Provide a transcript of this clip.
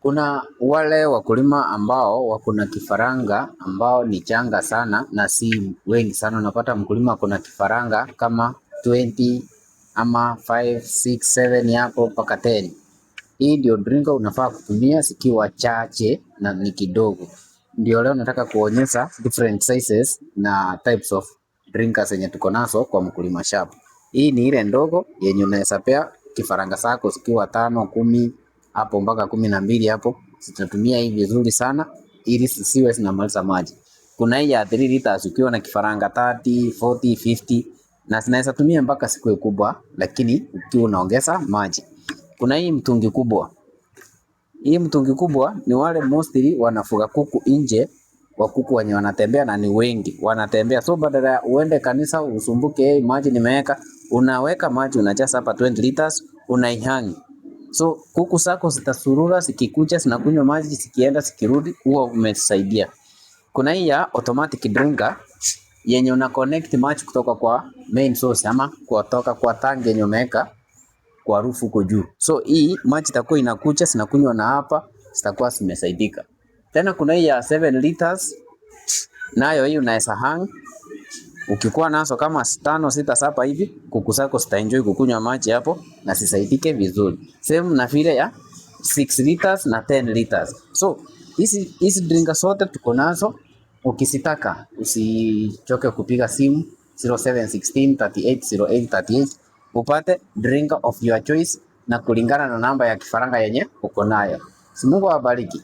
Kuna wale wakulima ambao wako na kifaranga ambao ni changa sana na si wengi sana. Unapata mkulima kuna kifaranga kama 20 ama 5, 6, 7 hapo mpaka 10. Hii ndio drinker unafaa kutumia zikiwa chache na ni kidogo. Ndio leo nataka kuonyesha different sizes na types of drinkers zenye tuko nazo kwa mkulima shop. Hii ni ile ndogo yenye unaweza pea kifaranga zako zikiwa 5, 10 hapo mpaka 12 hapo. Zitatumia hii vizuri sana ili zisiwe zinamaliza maji. Kuna hii ya 3 liters ukiwa na kifaranga 30, 40, 50 na zinaweza tumia mpaka siku kubwa, lakini ukiwa unaongeza maji. Kuna hii mtungi kubwa. Hii mtungi kubwa ni wale mostly wanafuga kuku nje, wa kuku wenye wanatembea na ni wengi wanatembea. So badala ya uende kanisa usumbuke maji nimeweka, unaweka maji unajaza hapa 20 liters unaihangi. So kuku zako zitasurura, zikikuja zinakunywa maji, zikienda zikirudi, huwa umesaidia. Kuna hii ya automatic drinker yenye una connect maji kutoka kwa main source ama kutoka kwa tangi yenye umeweka kwa roof huko juu. So hii maji itakuwa inakuja zinakunywa na hapa zitakuwa zimesaidika. Tena kuna hii ya 7 liters nayo hii unaweza hang. Ukikuwa nazo kama 5, 6, 7 hivi, kuku zako zitaenjoy kukunywa maji hapo na zisaidike vizuri. Same na vile ya 6 liters na 10 liters. So hizi drinker zote tuko nazo. Ukisitaka usichoke kupiga simu 0716 38 08 38 upate drinker of your choice na kulingana na namba ya kifaranga yenye uko nayo. Mungu awabariki.